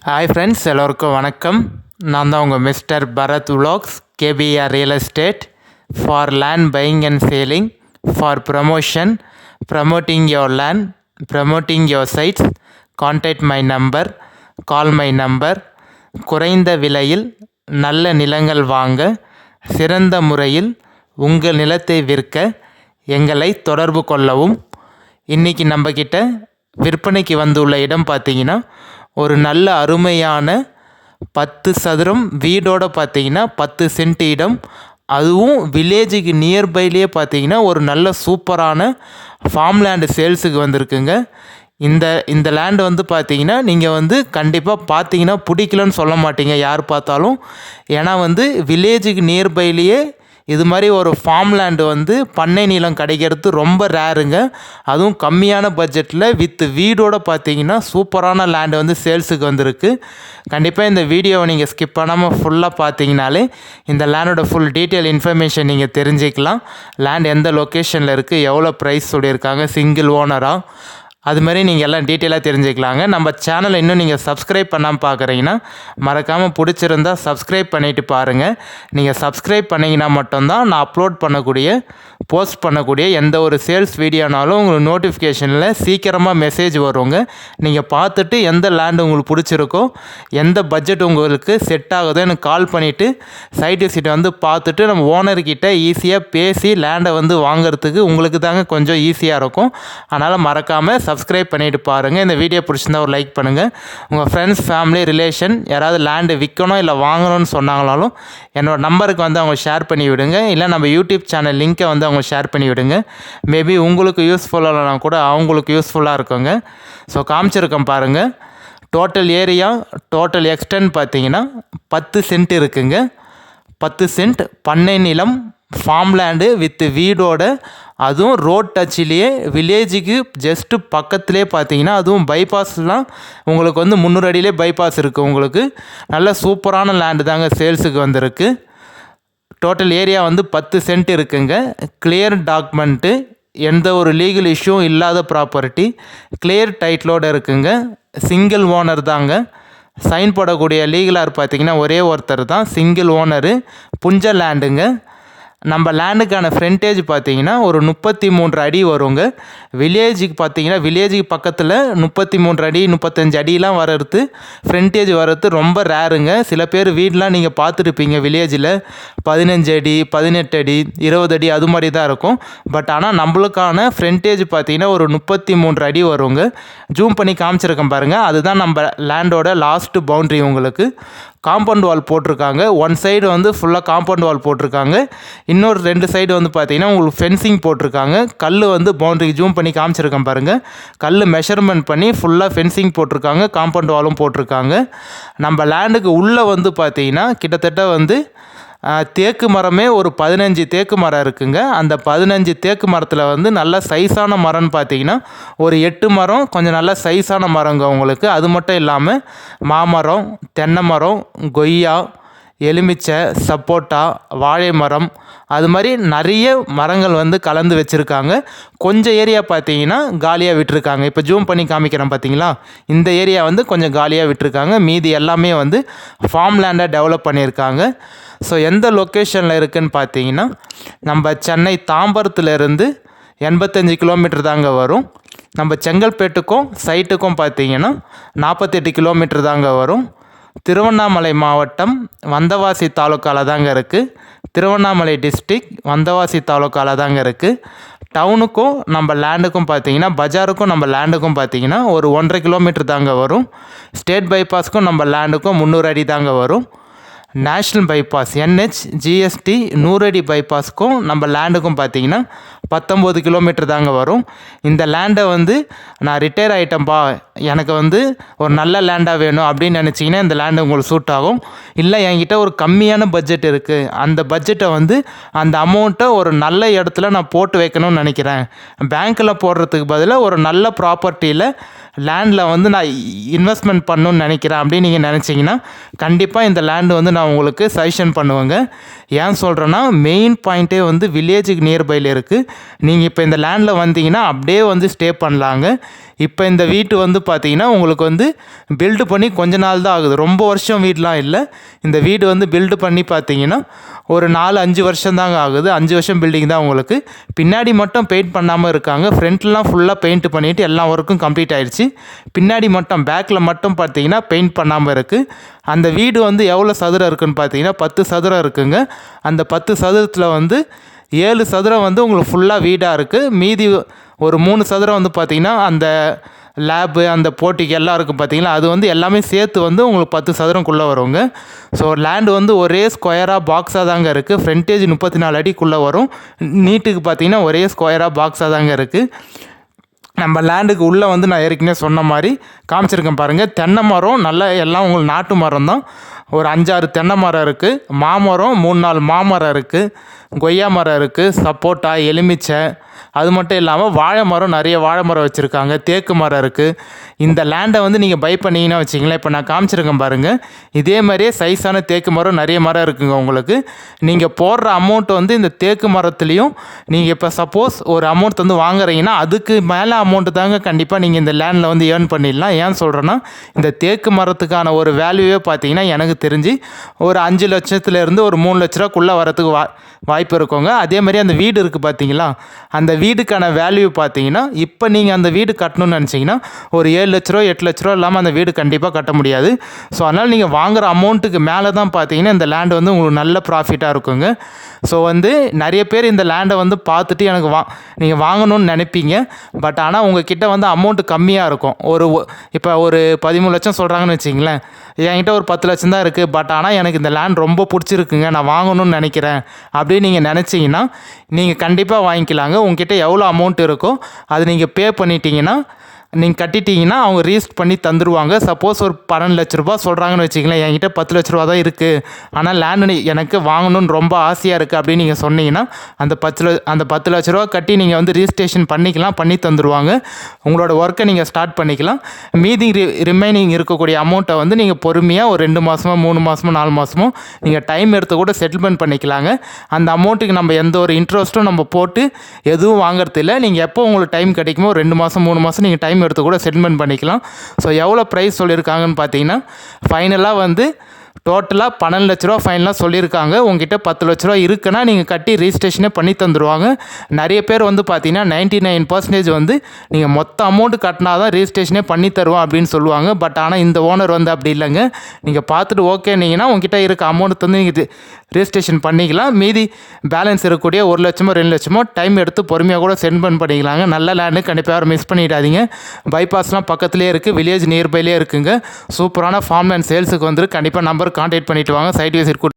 Hi friends, எல்லோருக்கும் வணக்கம். நான் தான் உங்கள் mister Bharath vlogs, KPR real estate for land buying and selling, for promoting your land, promoting your sites. Contact my number, call my number. குறைந்த விலையில் நல்ல நிலங்கள் வாங்க, சிறந்த முறையில் உங்கள் நிலத்தை விற்க எங்களை தொடர்பு கொள்ளவும். இன்றைக்கி நம்மக்கிட்ட விற்பனைக்கு வந்துள்ள இடம் பார்த்திங்கன்னா ஒரு நல்ல அருமையான 10 சதுரம் வீடோடு பார்த்திங்கன்னா 10 சென்ட் இடம். அதுவும் வில்லேஜுக்கு நியர்பைலேயே பார்த்திங்கன்னா ஒரு நல்ல சூப்பரான ஃபார்ம் லேண்டு சேல்ஸுக்கு வந்திருக்குங்க. இந்த லேண்டு வந்து பார்த்திங்கன்னா நீங்கள் கண்டிப்பாக பார்த்தீங்கன்னா பிடிக்கலன்னு சொல்ல மாட்டீங்க யார் பார்த்தாலும். ஏன்னா வில்லேஜுக்கு நியர்பைலேயே இது மாதிரி ஒரு ஃபார்ம் லேண்டு பண்ணை நிலம் கிடைக்கிறது ரொம்ப ரேருங்க. அதுவும் கம்மியான பட்ஜெட்டில் வித் வீடோடு பார்த்தீங்கன்னா சூப்பரான லேண்டு சேல்ஸுக்கு வந்திருக்கு. கண்டிப்பாக இந்த வீடியோவை நீங்கள் ஸ்கிப் பண்ணாமல் ஃபுல்லாக பார்த்தீங்கனாலே இந்த லேண்டோட ஃபுல் டீட்டெயில் இன்ஃபர்மேஷன் நீங்கள் தெரிஞ்சுக்கலாம். லேண்ட் எந்த லொக்கேஷனில் இருக்குது, எவ்வளோ ப்ரைஸ் சொல்லியிருக்காங்க, சிங்கிள் ஓனராக, அதுமாதிரி நீங்கள் எல்லாம் டீட்டெயிலாக தெரிஞ்சுக்கலாங்க. நம்ம சேனலை இன்னும் நீங்கள் சப்ஸ்கிரைப் பண்ணாமல் பார்க்குறீங்கன்னா மறக்காமல் பிடிச்சிருந்தால் சப்ஸ்கிரைப் பண்ணிவிட்டு பாருங்கள். நீங்கள் சப்ஸ்கிரைப் பண்ணிங்கன்னா மட்டும்தான் நான் அப்லோட் பண்ணக்கூடிய போஸ்ட் பண்ணக்கூடிய எந்த ஒரு சேல்ஸ் வீடியோனாலும் உங்களுக்கு நோட்டிஃபிகேஷனில் சீக்கிரமாக மெசேஜ் வருங்க. நீங்கள் பார்த்துட்டு எந்த லேண்டு உங்களுக்கு பிடிச்சிருக்கோ, எந்த பட்ஜெட் உங்களுக்கு செட் ஆகுதோ எனக்கு கால் பண்ணிவிட்டு சைட் விசிட்டை பார்த்துட்டு நம்ம ஓனர்கிட்ட ஈஸியாக பேசி லேண்டை வாங்குறதுக்கு உங்களுக்கு தாங்க கொஞ்சம் ஈஸியாக இருக்கும். அதனால் மறக்காமல் சப்ஸ்கிரைப் பண்ணிவிட்டு பாருங்கள். இந்த வீடியோ பிடிச்சிருந்தா ஒரு லைக் பண்ணுங்கள். உங்கள் ஃப்ரெண்ட்ஸ், ஃபேமிலி, ரிலேஷன் யாராவது லேண்டு விற்கணும் இல்லை வாங்கணும்னு சொன்னாங்களாலும் என்னோடய நம்பருக்கு அவங்க ஷேர் பண்ணி விடுங்க. இல்லை நம்ம யூடியூப் சேனல் லிங்க்கை அவங்க ஷேர் பண்ணி விடுங்க. மேபி உங்களுக்கு யூஸ்ஃபுல்லாகனா கூட அவங்களுக்கு யூஸ்ஃபுல்லாக இருக்குங்க. ஸோ காமிச்சிருக்கேன் பாருங்கள். டோட்டல் ஏரியா, டோட்டல் எக்ஸ்டென்ட் பார்த்தீங்கன்னா 10 சென்ட் இருக்குங்க. 10 சென்ட் பண்ணை நிலம், ஃபார்ம் லேண்டு வித் வீடோட, அதுவும் ரோட் டச்சிலேயே வில்லேஜுக்கு ஜஸ்ட்டு பக்கத்துலேயே பார்த்தீங்கன்னா, அதுவும் பைபாஸ்லாம் உங்களுக்கு 300 அடியிலே பைபாஸ் இருக்குது. உங்களுக்கு நல்ல சூப்பரான லேண்டு தாங்க சேல்ஸுக்கு வந்திருக்கு. டோட்டல் ஏரியா 10 சென்ட் இருக்குங்க. கிளியர் டாக்குமெண்ட்டு, எந்த ஒரு லீகல் இஷ்யூவும் இல்லாத ப்ராப்பர்ட்டி, கிளியர் டைட்டிலோடு இருக்குங்க. சிங்கிள் ஓனர் தாங்க. சைன் போடக்கூடிய லீகலார் பார்த்திங்கன்னா ஒரே ஒருத்தர் தான், சிங்கிள் ஓனரு. புஞ்ச லேண்டுங்க. நம்ம லேண்டுக்கான ஃப்ரண்டேஜ் பார்த்தீங்கன்னா ஒரு 33 அடி வருங்க. வில்லேஜுக்கு பார்த்தீங்கன்னா வில்லேஜுக்கு பக்கத்தில் 33 அடி 35 அடிலாம் வர்றது, ஃப்ரண்டேஜ் வர்றது ரொம்ப ரேருங்க. சில பேர் வீடெலாம் நீங்கள் பார்த்துருப்பீங்க வில்லேஜில் 15 அடி 18 அடி 20 அடி அது மாதிரி தான் இருக்கும். பட் ஆனால் நம்மளுக்கான ஃப்ரண்டேஜ் பார்த்தீங்கன்னா ஒரு 33 அடி வருங்க. ஜூம் பண்ணி காமிச்சிருக்கேன் பாருங்கள். அதுதான் நம்ம லேண்டோட லாஸ்ட்டு பவுண்ட்ரி. உங்களுக்கு காம்பவுண்ட் வால் போட்டிருக்காங்க. ஒன் சைடு ஃபுல்லாக காம்பவுண்ட் வால் போட்டிருக்காங்க. இன்னொரு 2 சைடு பார்த்தீங்கன்னா உங்களுக்கு ஃபென்சிங் போட்டிருக்காங்க. கல் பவுண்டரிக்கு ஜூம் பண்ணி காமிச்சிருக்கேன் பாருங்கள். கல் மெஷர்மெண்ட் பண்ணி ஃபுல்லாக ஃபென்சிங் போட்டிருக்காங்க. காம்பவுண்ட் வாலும் போட்டிருக்காங்க. நம்ம லேண்டுக்கு உள்ளே பார்த்தீங்கன்னா கிட்டத்தட்ட தேக்கு மரமே ஒரு 15 தேக்கு மரம் இருக்குங்க. அந்த 15 தேக்கு மரத்தில் நல்ல சைஸான மரம்னு பார்த்தீங்கன்னா ஒரு 8 மரம் கொஞ்சம் நல்ல சைஸான மரங்க உங்களுக்கு. அது மட்டும் இல்லாமல் மாமரம், தென்னை மரம், கொய்யா, எலுமிச்சை, சப்போட்டா, வாழை மரம், அது மாதிரி நிறைய மரங்கள் கலந்து வச்சுருக்காங்க. கொஞ்சம் ஏரியா பார்த்தீங்கன்னா காலியாக விட்டுருக்காங்க. இப்போ ஜூம் பண்ணி காமிக்கிறேன் பார்த்தீங்களா, இந்த ஏரியா கொஞ்சம் காலியாக விட்டுருக்காங்க. மீதி எல்லாமே ஃபார்ம் லேண்டாக டெவலப் பண்ணியிருக்காங்க. ஸோ எந்த லொக்கேஷனில் இருக்குதுன்னு பார்த்தீங்கன்னா நம்ம சென்னை தாம்பரத்துலேருந்து 85 கிலோமீட்டர் தாங்க வரும். நம்ம செங்கல்பேட்டுக்கும் சைட்டுக்கும் பார்த்தீங்கன்னா 48 கிலோமீட்டர் தாங்க வரும். திருவண்ணாமலை மாவட்டம் வந்தவாசி தாலுக்காவில் தாங்க இருக்குது. திருவண்ணாமலை டிஸ்ட்ரிக் வந்தவாசி தாலுக்காவில் தாங்க இருக்குது. டவுனுக்கும் நம்ம லேண்டுக்கும் பார்த்தீங்கன்னா, பஜாருக்கும் நம்ம லேண்டுக்கும் பார்த்தீங்கன்னா ஒரு 1.5 கிலோமீட்டர் தாங்க வரும். ஸ்டேட் பைபாஸ்க்கும் நம்ம லேண்டுக்கும் 300 அடி தாங்க வரும். நேஷ்னல் பைபாஸ் NH GST 100 அடி பைபாஸ்க்கும் நம்ம லேண்டுக்கும் பார்த்தீங்கன்னா 19 கிலோமீட்டர் தாங்க வரும். இந்த லேண்டை நான் ரிட்டையர் ஆகிட்டேன்ப்பா, எனக்கு ஒரு நல்ல லேண்டாக வேணும் அப்படின்னு நினச்சிங்கன்னா இந்த லேண்டு உங்களுக்கு சூட் ஆகும். இல்லை என்கிட்ட ஒரு கம்மியான பட்ஜெட் இருக்குது, அந்த பட்ஜெட்டை அந்த அமௌண்ட்டை ஒரு நல்ல இடத்துல நான் போட்டு வைக்கணும்னு நினைக்கிறேன், பேங்க்கில் போடுறதுக்கு பதிலாக ஒரு நல்ல ப்ராப்பர்ட்டியில் லேண்டில் நான் இன்வெஸ்ட்மெண்ட் பண்ணணும்னு நினைக்கிறேன் அப்படின்னு நீங்கள் நினச்சிங்கன்னா கண்டிப்பாக இந்த லேண்டு நான் உங்களுக்கு சஜஷன் பண்ணுவேங்க. ஏன் சொல்கிறேன்னா மெயின் பாயிண்ட்டே வில்லேஜுக்கு நியர்பையில் இருக்குது. நீங்கள் இப்போ இந்த லேண்டில் வந்தீங்கன்னா அப்படியே ஸ்டே பண்ணலாங்க. இப்போ இந்த வீட்டு வந்து பார்த்தீங்கன்னா உங்களுக்கு வந்து பில்டு பண்ணி கொஞ்ச நாள் தான் ஆகுது, ரொம்ப வருஷம் வீடெலாம் இல்லை. இந்த வீடு வந்து பில்டு பண்ணி பார்த்தீங்கன்னா ஒரு 4-5 வருஷம் தாங்க ஆகுது. 5 வருஷம் பில்டிங் தான் உங்களுக்கு. பின்னாடி மட்டும் பெயிண்ட் பண்ணாமல் இருக்காங்க. ஃப்ரண்ட்லாம் ஃபுல்லாக பெயிண்ட் பண்ணிவிட்டு எல்லா ஒர்க்கும் கம்ப்ளீட் ஆகிடுச்சு. பின்னாடி மட்டும் பேக்கில் மட்டும் பார்த்தீங்கன்னா பெயிண்ட் பண்ணாமல் இருக்குது. அந்த வீடு வந்து எவ்வளோ சதுரம் இருக்குதுன்னு பார்த்தீங்கன்னா 10 சதுரம் இருக்குங்க. அந்த 10 சதுரத்தில் வந்து 7 சதுரம் வந்து உங்களுக்கு ஃபுல்லாக வீடாக இருக்குது. மீதி ஒரு 3 சதுரம் வந்து பார்த்திங்கன்னா அந்த லேபு அந்த போட்டிக்கு எல்லாம் இருக்குது பார்த்தீங்களா, அது வந்து எல்லாமே சேர்த்து வந்து உங்களுக்கு 10 சதுரம்குள்ளே வருங்க. ஸோ லேண்டு வந்து ஒரே ஸ்கொயராக பாக்ஸாக தாங்க இருக்குது. ஃப்ரண்டேஜ் 34 அடிக்குள்ளே வரும். நீட்டுக்கு பார்த்தீங்கன்னா ஒரே ஸ்கொயராக பாக்ஸாக தாங்க இருக்குது. நம்ம லேண்டுக்கு உள்ளே வந்து நான் ஏற்கனவே சொன்ன மாதிரி காமிச்சிருக்கேன் பாருங்கள். தென்னை மரம் நல்லா எல்லாம் உங்களுக்கு நாட்டு மரம் தான். ஒரு 5-6 தென்னை மரம் இருக்குது. மாமரம் 3-4 மாமரம் இருக்குது. கொய்யா மரம் இருக்குது. சப்போட்டா, எலுமிச்சை, அது மட்டும் இல்லாமல் வாழை மரம், நிறைய வாழை மரம் வச்சுருக்காங்க. தேக்கு மரம் இருக்குது. இந்த லேண்டை வந்து நீங்கள் பை பண்ணிங்கன்னா வச்சிங்களேன், இப்போ நான் காமிச்சிருக்கேன் பாருங்கள், இதே மாதிரியே சைஸான தேக்கு மரம் நிறைய மரம் இருக்குங்க உங்களுக்கு. நீங்கள் போடுற அமௌண்ட் வந்து இந்த தேக்கு மரத்துலேயும் நீங்கள் இப்போ சப்போஸ் ஒரு அமௌண்ட் வந்து வாங்குறீங்கன்னா அதுக்கு மேலே அமௌண்ட்டு தாங்க கண்டிப்பாக நீங்கள் இந்த லேண்டில் வந்து ஏர்ன் பண்ணிடலாம். ஏன் சொல்கிறேன்னா, இந்த தேக்கு மரத்துக்கான ஒரு வேல்யூவே பார்த்தீங்கன்னா எனக்கு தெரிஞ்சு ஒரு 5 லட்சத்துலேருந்து ஒரு 3 லட்ச ரூபாக்குள்ளே வரத்துக்கு வாய்ப்பு இருக்குங்க. அதே மாதிரி அந்த வீடு இருக்குது பார்த்தீங்களா, அந்த வீடுக்கான வேல்யூ பார்த்தீங்கன்னா இப்போ நீங்கள் அந்த வீடு கட்டணும்னு நினச்சிங்கன்னா ஒரு 7 லட்ச ரூபா 8 லட்ச ரூபா இல்லாமல் அந்த வீடு கண்டிப்பாக கட்ட முடியாது. ஸோ அதனால் நீங்கள் வாங்குகிற அமௌண்ட்டுக்கு மேலே தான் பார்த்தீங்கன்னா இந்த லேண்டு வந்து உங்களுக்கு நல்ல ப்ராஃபிட்டாக இருக்குங்க. ஸோ வந்து நிறைய பேர் இந்த லேண்டை வந்து பார்த்துட்டு எனக்கு நீங்கள் வாங்கணும்னு நினைப்பீங்க. பட் ஆனால் உங்ககிட்ட வந்து அமௌண்ட்டு கம்மியாக இருக்கும். இப்போ ஒரு 13 லட்சம் சொல்கிறாங்கன்னு வச்சிங்களேன், என்கிட்ட ஒரு 10 லட்சம் தான் இருக்குது. பட் ஆனால் எனக்கு இந்த லேண்ட் ரொம்ப பிடிச்சிருக்குங்க, நான் வாங்கணும்னு நினைக்கிறேன் அப்படின்னு நீங்கள் நினச்சிங்கன்னா நீங்கள் கண்டிப்பாக வாங்கிக்கலாங்க. உங்ககிட்ட எவ்வளோ அமௌண்ட் இருக்கோ அது நீங்கள் பே பண்ணிட்டீங்கன்னா, நீங்கள் கட்டிட்டீங்கன்னா அவங்க ரீஸ்ட் பண்ணி தந்துடுவாங்க. சப்போஸ் ஒரு 12 லட்ச ரூபா சொல்கிறாங்கன்னு வச்சிங்களேன், என்கிட்ட 10 லட்ச ரூபா தான் இருக்குது, ஆனால் லேண்டு எனக்கு வாங்கணும்னு ரொம்ப ஆசையாக இருக்குது அப்படின்னு நீங்கள் சொன்னீங்கன்னா அந்த 10 லட்ச ரூபா கட்டி நீங்கள் வந்து ரிஜிஸ்ட்ரேஷன் பண்ணிக்கலாம், பண்ணி தந்துடுவாங்க. உங்களோட ஒர்க்கை நீங்கள் ஸ்டார்ட் பண்ணிக்கலாம். மீதி ரிமைனிங் இருக்கக்கூடிய அமௌண்ட்டை வந்து நீங்கள் பொறுமையாக ஒரு 2 மாதமோ 3 மாதமோ 4 மாதமோ நீங்கள் டைம் எடுத்து கூட செட்டில்மெண்ட் பண்ணிக்கலாங்க. அந்த அமௌண்ட்டுக்கு நம்ம எந்த ஒரு இன்ட்ரெஸ்ட்டும் நம்ம போட்டு எதுவும் வாங்குறது இல்லை. நீங்கள் எப்போ உங்களுக்கு டைம் கிடைக்குமோ 2 மாதம் 3 மாதம் நீங்கள் டைம் எடுத்து கூட செட்டில்மெண்ட் பண்ணிக்கலாம். ஸோ எவ்வளோ ப்ரைஸ் சொல்லியிருக்காங்கன்னு பார்த்தீங்கன்னா, ஃபைனலாக வந்து டோட்டலாக 12 லட்ச ரூபா ஃபைனலாக சொல்லியிருக்காங்க. உங்ககிட்ட 10 லட்ச ரூபா இருக்குன்னா நீங்கள் கட்டி ரிஜிஸ்ட்ரேஷனே பண்ணி தந்துடுவாங்க. நிறைய பேர் வந்து பார்த்தீங்கன்னா 99% வந்து நீங்கள் மொத்த அமௌண்ட்டு கட்டினா தான் ரிஜிஸ்ட்ரேஷனே பண்ணி தருவோம் அப்படின்னு சொல்லுவாங்க. பட் ஆனால் இந்த ஓனர் வந்து அப்படி இல்லைங்க. நீங்கள் பார்த்துட்டு ஓகேனீங்கன்னா உங்ககிட்ட இருக்க அமௌண்ட் வந்து நீங்கள் ரிஜிஸ்ட்ரேஷன் பண்ணிக்கலாம். மீதி பேலன்ஸ் இருக்கக்கூடிய 1 லட்சமோ 2 லட்சமோ டைம் எடுத்து பொறுமையாக கூட சென்ட் பண்ணிக்கலாங்க. நல்ல லேண்டு, கண்டிப்பாக யாரும் மிஸ் பண்ணிடாதீங்க. பைபாஸ்லாம் பக்கத்துலேயே இருக்குது, வில்லேஜ் நியர்பைலேயே இருக்குங்க. சூப்பரான ஃபார்ம் அண்ட் சேல்ஸுக்கு வந்து கண்டிப்பாக நம்பர் கான்டாக்ட் பண்ணிவிட்டு வாங்க. Side visit